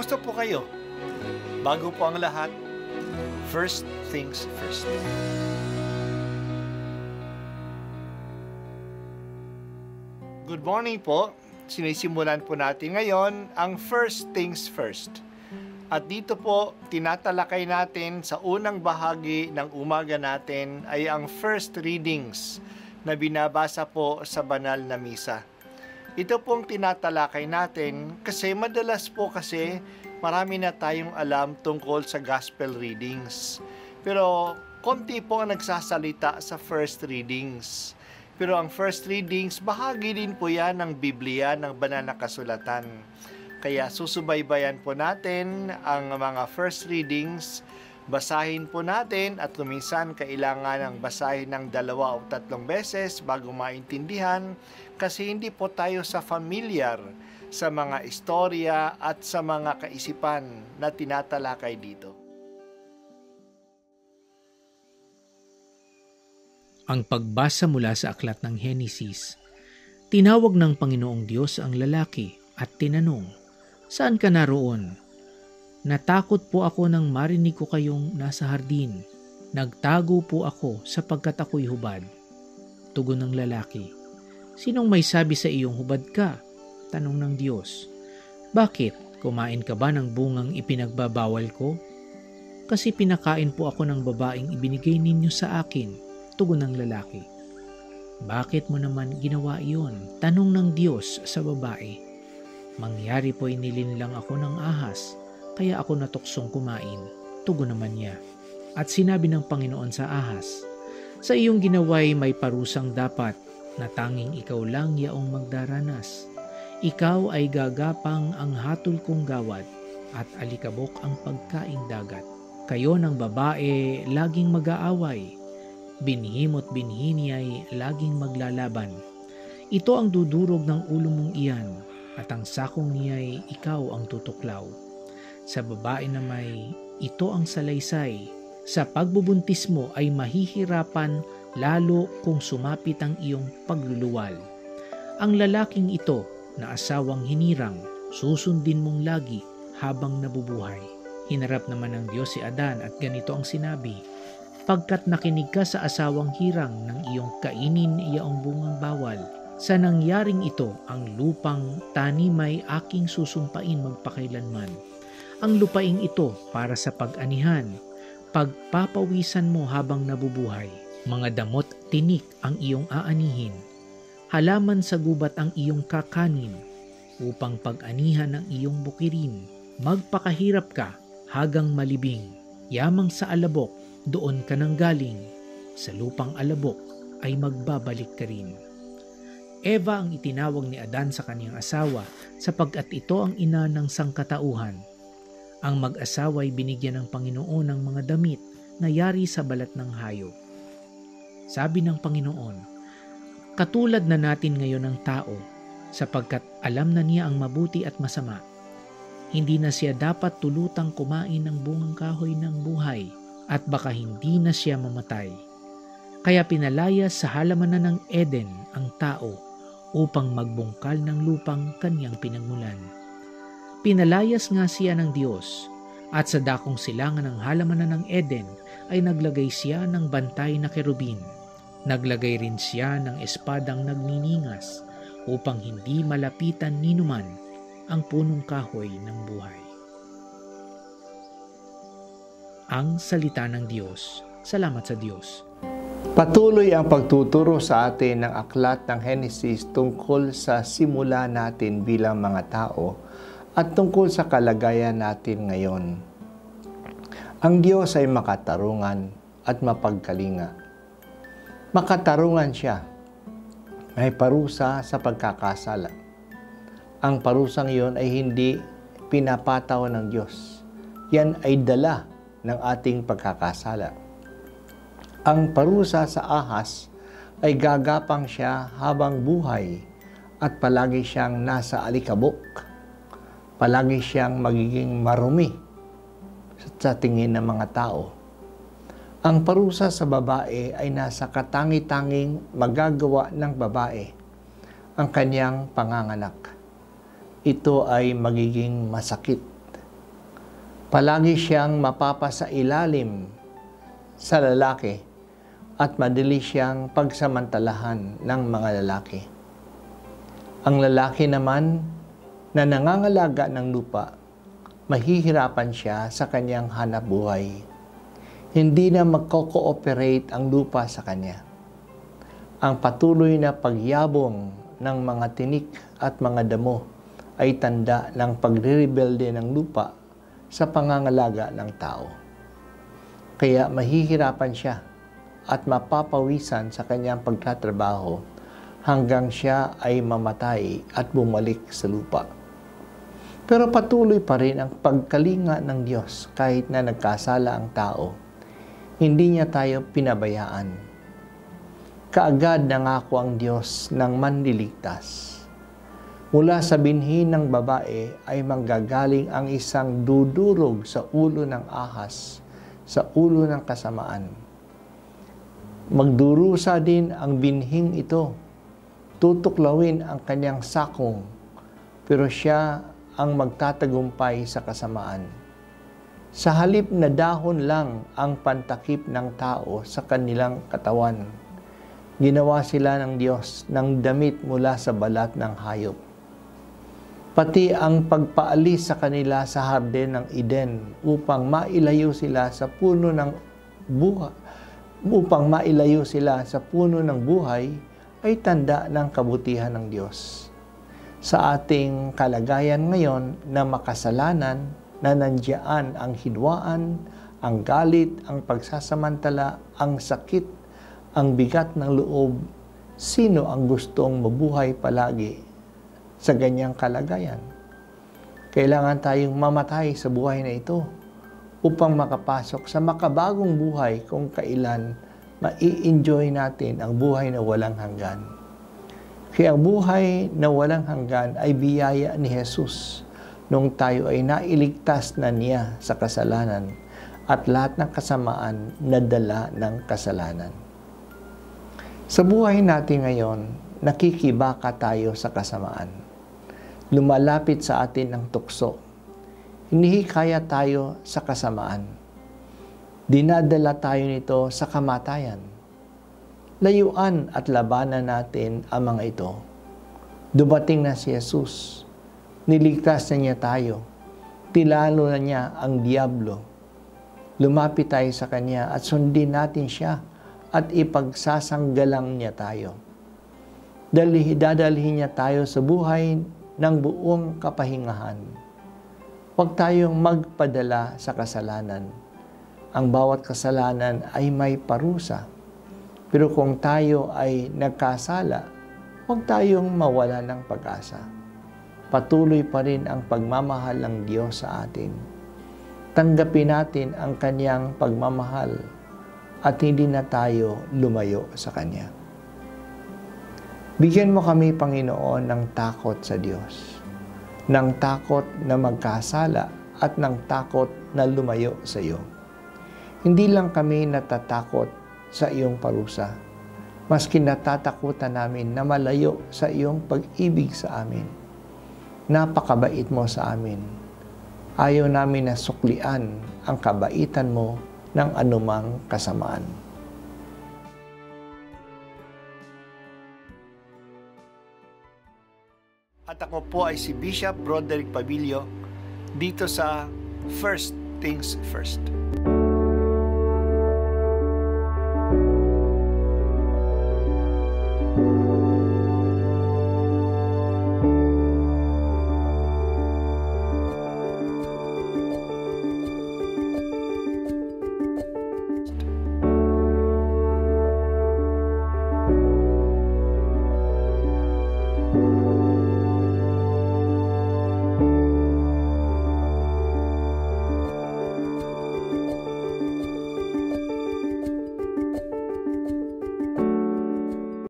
Kumusta po kayo? Bago po ang lahat, first things first. Good morning po. Sinisimulan po natin ngayon ang first things first. At dito po, tinatalakay natin sa unang bahagi ng umaga natin ay ang first readings na binabasa po sa banal na misa. Ito pong tinatalakay natin kasi madalas po kasi marami na tayong alam tungkol sa gospel readings. Pero konti po ang nagsasalita sa first readings. Pero ang first readings, bahagi din po yan ng Biblia, ng banal na kasulatan. Kaya susubaybayan po natin ang mga first readings, basahin po natin at kuminsan kailangan ng basahin ng 2 o 3 beses bago maintindihan kasi hindi po tayo familiar sa mga istorya at sa mga kaisipan na tinatalakay dito. Ang pagbasa mula sa aklat ng Henesis, tinawag ng Panginoong Diyos ang lalaki at tinanong, "Saan ka naroon?" "Natakot po ako nang marinig ko kayong nasa hardin. Nagtago po ako sapagkat ako'y hubad." Tugon ng lalaki, "Sinong may sabi sa iyong hubad ka?" Tanong ng Diyos, "Bakit? Kumain ka ba ng bungang ipinagbabawal ko?" "Kasi pinakain po ako ng babaeng ibinigay ninyo sa akin." Tugon ng lalaki, "Bakit mo naman ginawa iyon?" Tanong ng Diyos sa babae, "Mangyari po'y nilinlang ako ng ahas, kaya ako natuksong kumain." Tugon naman niya. At sinabi ng Panginoon sa ahas, "Sa iyong ginawa'y may parusang dapat, na tanging ikaw lang yaong magdaranas. Ikaw ay gagapang ang hatol kong gawad, at alikabok ang pagkaing dagat. Kayo ng babae laging mag-aaway, binhimo't binhi niya'y laging maglalaban. Ito ang dudurog ng ulo mong iyan, at ang sakong niya'y ikaw ang tutuklaw. Sa babae na may ito ang salaysay, sa pagbubuntis mo ay mahihirapan lalo kung sumapit ang iyong pagluluwal. Ang lalaking ito na asawang hinirang, susundin mong lagi habang nabubuhay." Hinarap naman ng Diyos si Adan at ganito ang sinabi, "Pagkat nakinig ka sa asawang hirang ng iyong kainin iyaong bungang bawal, sa nangyaring ito ang lupang tanimay aking susumpain magpakailanman. Ang lupaing ito para sa pag-anihan, pagpapawisan mo habang nabubuhay. Mga damot tinik ang iyong aanihin, halaman sa gubat ang iyong kakanin, upang pag-anihan ang iyong bukirin. Magpakahirap ka hanggang malibing, yamang sa alabok, doon ka nang galing, sa lupang alabok ay magbabalik ka rin." Eva ang itinawag ni Adan sa kaniyang asawa sapagkat ito ang ina ng sangkatauhan. Ang mag-asawa ay binigyan ng Panginoon ng mga damit na yari sa balat ng hayop. Sabi ng Panginoon, "Katulad na natin ngayon ng tao, sapagkat alam na niya ang mabuti at masama. Hindi na siya dapat tulutang kumain ng bungang kahoy ng buhay, at baka hindi na siya mamatay. Kaya pinalayas sa halamanan ng Eden ang tao upang magbungkal ng lupang kanyang pinagmulan. Pinalayas nga siya ng Diyos, at sa dakong silangan ng halamanan ng Eden ay naglagay siya ng bantay na kerubin. Naglagay rin siya ng espadang nagniningas upang hindi malapitan ninuman ang punong kahoy ng buhay." Ang salita ng Diyos. Salamat sa Diyos. Patuloy ang pagtuturo sa atin ng aklat ng Henesis tungkol sa simula natin bilang mga tao at tungkol sa kalagayan natin ngayon. Ang Diyos ay makatarungan at mapagkalinga. Makatarungan siya. May parusa sa pagkakasala. Ang parusang iyon ay hindi pinapataw ng Diyos. Yan ay dala ng ating pagkakasala. Ang parusa sa ahas ay gagapang siya habang buhay at palagi siyang nasa alikabok. Palagi siyang magiging marumi sa tingin ng mga tao. Ang parusa sa babae ay nasa katangi-tanging magagawa ng babae, ang kanyang panganganak. Ito ay magiging masakit Palagi siyang mapapasailalim sa lalaki at madali siyang pagsamantalahan ng mga lalaki. Ang lalaki naman na nangangalaga ng lupa, mahihirapan siya sa kanyang hanapbuhay. Hindi na magko-cooperate ang lupa sa kanya. Ang patuloy na pagyabong ng mga tinik at mga damo ay tanda ng pagre-rebelde ng lupa sa pangangalaga ng tao. Kaya mahihirapan siya at mapapawisan sa kanyang pagtatrabaho hanggang siya ay mamatay at bumalik sa lupa. Pero patuloy pa rin ang pagkalinga ng Diyos kahit na nagkasala ang tao. Hindi niya tayo pinabayaan. Kaagad nangako ang Diyos ng manliligtas. Mula sa binhi ng babae ay manggagaling ang isang dudurog sa ulo ng ahas, sa ulo ng kasamaan. Magdurusa din ang binhing ito. Tutuklawin ang kanyang sakong, pero siya ang magtatagumpay sa kasamaan. Sa halip na dahon lang ang pantakip ng tao sa kanilang katawan, ginawa sila ng Diyos ng damit mula sa balat ng hayop. Pati ang pagpaalis sa kanila sa hardin ng Eden upang mailayo sila sa puno ng buhay ay tanda ng kabutihan ng Diyos. Sa ating kalagayan ngayon na makasalanan, na nandiyan ang hidwaan, ang galit, ang pagsasamantala, ang sakit, ang bigat ng loob, sino ang gustong mabuhay palagi sa ganyang kalagayan? Kailangan tayong mamatay sa buhay na ito upang makapasok sa makabagong buhay kung kailan mai-enjoy natin ang buhay na walang hanggan. Kaya ang buhay na walang hanggan ay biyaya ni Jesus nung tayo ay nailigtas na niya sa kasalanan at lahat ng kasamaan na dala ng kasalanan. Sa buhay natin ngayon, nakikibaka tayo sa kasamaan. Lumalapit sa atin ang tukso. Hinihikaya tayo sa kasamaan. Dinadala tayo nito sa kamatayan. Layuan at labanan natin ang mga ito. Dumating na si Jesus. Niligtas na niya tayo. Tinalo na niya ang diablo. Lumapit tayo sa kanya at sundin natin siya at ipagsasanggalang niya tayo. Dadalhin niya tayo sa buhay ng buong kapahingahan. Huwag tayong magpadala sa kasalanan. Ang bawat kasalanan ay may parusa. Pero kung tayo ay nagkasala, huwag tayong mawala ng pag-asa. Patuloy pa rin ang pagmamahal ng Diyos sa atin. Tanggapin natin ang Kanyang pagmamahal at hindi na tayo lumayo sa Kanya. Bigyan mo kami, Panginoon, ng takot sa Diyos, ng takot na magkasala at ng takot na lumayo sa iyo. Hindi lang kami natatakot sa iyong parusa, maski natatakutan namin na malayo sa iyong pag-ibig sa amin. Napakabait mo sa amin. Ayaw namin na suklian ang kabaitan mo ng anumang kasamaan. At ako po ay si Bishop Broderick Pabilio dito sa First Things First.